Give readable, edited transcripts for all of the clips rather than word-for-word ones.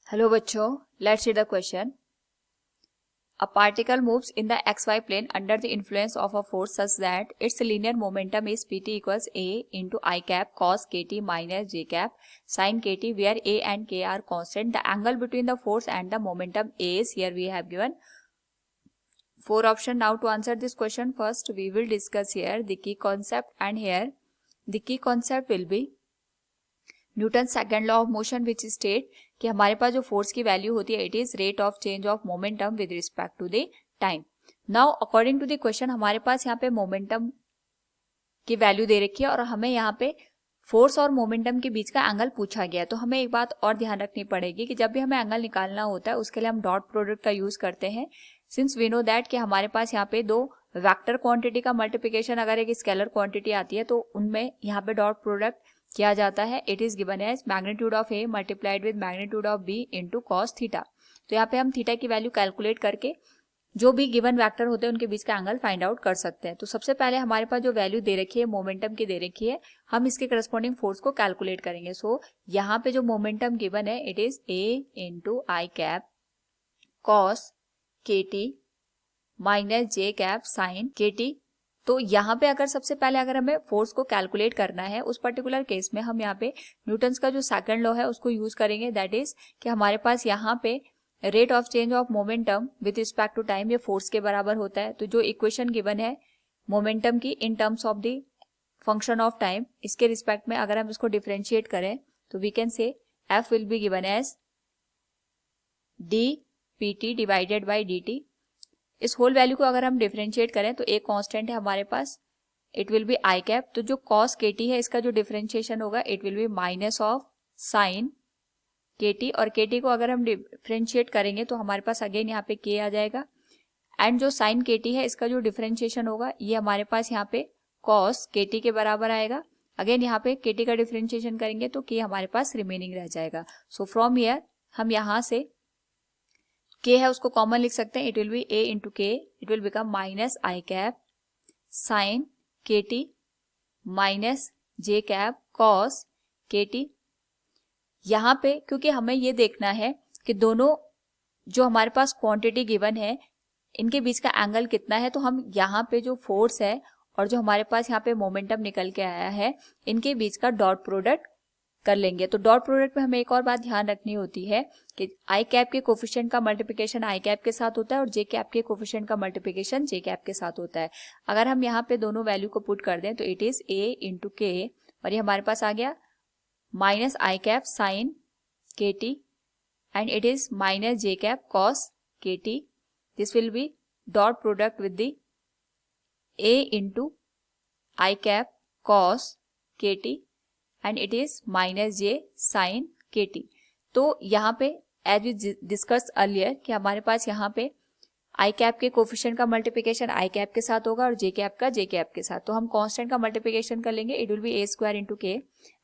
Hello बच्चों, let's see the question. A particle moves in the xy plane under the influence of a force such that its linear momentum is pt equals a into I cap cos kt minus j cap sin kt, where a and k are constant. The angle between the force and the momentum is, here we have given 4 options. Now to answer this question, first we will discuss here the key concept, and here the key concept will be Newton second law of motion which state कि हमारे पास जो force की value होती है it is rate of change of momentum with respect to the time. Now according to the question हमारे पास यहाँ पे मोमेंटम की वैल्यू दे रखी है और हमें यहाँ पे फोर्स और मोमेंटम के बीच का एंगल पूछा गया है. तो हमें एक बात और ध्यान रखनी पड़ेगी कि जब भी हमें एंगल निकालना होता है उसके लिए हम डॉट प्रोडक्ट का यूज करते हैं. सिंस वी नो दैट कि हमारे पास यहाँ पे दो वेक्टर क्वांटिटी का मल्टीप्लिकेशन अगर एक स्केलर क्वांटिटी आती है तो उनमें यहाँ पे डॉट प्रोडक्ट किया जाता है. It is given as magnitude of A multiplied with magnitude of B into cos theta. तो यहाँ पे हम थीटा की वैल्यू कैलकुलेट करके जो भी गिवन वेक्टर होते हैं उनके बीच का एंगल फाइंड आउट कर सकते हैं. तो सबसे पहले हमारे पास जो वैल्यू दे रखी है मोमेंटम की दे रखी है, हम इसके करस्पॉन्डिंग फोर्स को कैलकुलेट करेंगे. सो यहाँ पे जो मोमेंटम गिवन है it is a into I cap cos K T minus J cap sine K T. तो यहाँ पे अगर सबसे पहले अगर हमें फोर्स को कैलकुलेट करना है उस पर्टिकुलर केस में हम यहाँ पे न्यूटन्स का जो सेकंड लॉ है उसको यूज करेंगे. दैट इज कि हमारे पास यहाँ पे rate of change of momentum with respect to time ये फोर्स के बराबर होता है. तो जो इक्वेशन गिवन है मोमेंटम की in terms of the function of time, इसके रिस्पेक्ट में अगर हम इसको डिफरेंशिएट करें तो we can say F will be given as D P T divided by D T. इस होल वैल्यू को अगर हम डिफरेंशिएट करें तो एक कांस्टेंट है हमारे पास, it will be I cap. तो जो कॉस के टी है इसका जो डिफरेंशिएशन होगा it will B minus of sine K T, और के टी को अगर हम डिफरेंशिएट करेंगे तो हमारे पास अगेन यहाँ पे के आ जाएगा. एंड जो साइन के टी है इसका जो डिफरेंशिएशन होगा ये हमारे पास यहाँ पे कॉस के टी के बराबर आएगा. अगेन यहाँ पे के टी का डिफरेंशिएशन करेंगे तो के हमारे पास रिमेनिंग रह जाएगा. सो फ्रॉम हियर हम यहाँ से के है उसको कॉमन लिख सकते हैं. It will be A into K, it will become minus I cap sine K T minus J cap cos K T. यहाँ पे क्योंकि हमें ये देखना है कि दोनों जो हमारे पास क्वांटिटी गिवन है इनके बीच का एंगल कितना है, तो हम यहाँ पे जो फोर्स है और जो हमारे पास यहाँ पे मोमेंटम निकल के आया है इनके बीच का डॉट प्रोडक्ट कर लेंगे. तो डॉट प्रोडक्ट में हमें एक और बात ध्यान रखनी होती है कि आई कैप के कोफिशिएंट का मल्टीप्लिकेशन आई कैप के साथ होता है और जे कैप के कोफिशिएंट का मल्टीप्लिकेशन जे कैप के साथ होता है. अगर हम यहाँ पे दोनों वैल्यू को पुट कर दें तो इट इज ए इंटू के, और ये हमारे पास आ गया minus I cap sine K T and it is minus J cap cos K T. This will be dot product with the A into I cap cos K T and it is minus J sine K T. तो यहाँ पे as we discuss earlier कि हमारे पास यहाँ पे आई cap के coefficient का मल्टीप्लिकेशन आई कैप के साथ होगा और जे कैप का जे कैप के साथ. तो हम कांस्टेंट का मल्टीप्लिकेशन कर लेंगे. It will be A square into K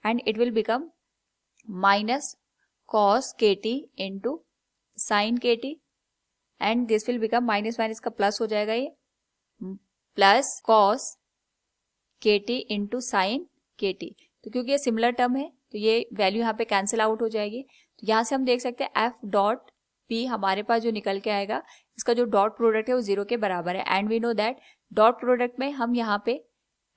and it will become minus cos K T into sine K T and this will become minus minus का प्लस हो जाएगा, ये plus cos K T into sine K T. तो क्योंकि ये similar term है तो ये वैल्यू यहाँ पे कैंसिल आउट हो जाएगी. तो यहाँ से हम देख सकते हैं एफ डॉट पी हमारे पास जो निकल के आएगा इसका जो डॉट प्रोडक्ट है वो 0 के बराबर है. And we know that dot product में हम यहाँ पे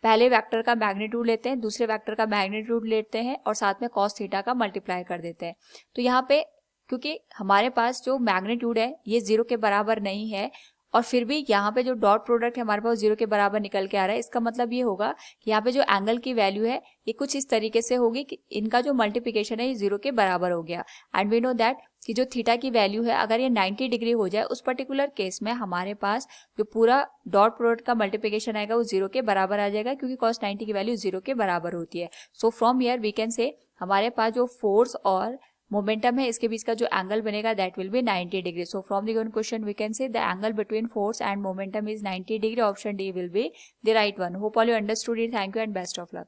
पहले वेक्टर का मैग्नीट्यूड लेते हैं, दूसरे वेक्टर का मैग्नीट्यूड लेते हैं और साथ में कॉस थीटा का मल्टीप्लाई कर देते हैं. तो यहाँ पे क्योंकि हमारे पास जो मैग्नीट्यूड है ये 0 के बराबर नहीं है और फिर भी यहाँ पे जो डॉट प्रोडक्ट है हमारे पास 0 के बराबर निकल के आ रहा है, इसका मतलब ये होगा कि यहाँ पे जो एंगल की वैल्यू है ये कुछ इस तरीके से होगी कि इनका जो मल्टीप्लिकेशन है ये 0 के बराबर हो गया. एंड वी नो दैट कि जो थीटा की वैल्यू है अगर ये 90 डिग्री हो जाए उस पर्टिकुलर केस में हमारे पास जो पूरा डॉट प्रोडक्ट का मल्टीप्लिकेशन आएगा वो 0 के बराबर आ जाएगा क्योंकि cos 90 की वैल्यू 0 के बराबर होती है. So from here we can say हमारे पास जो फोर्स और मोमेंटम है इसके बीच का जो एंगल बनेगा that will be 90 degree. So from the given question we can say the angle between force and momentum is 90 degree. Option D will be the right one. Hope all you understood it. Thank you and best of luck.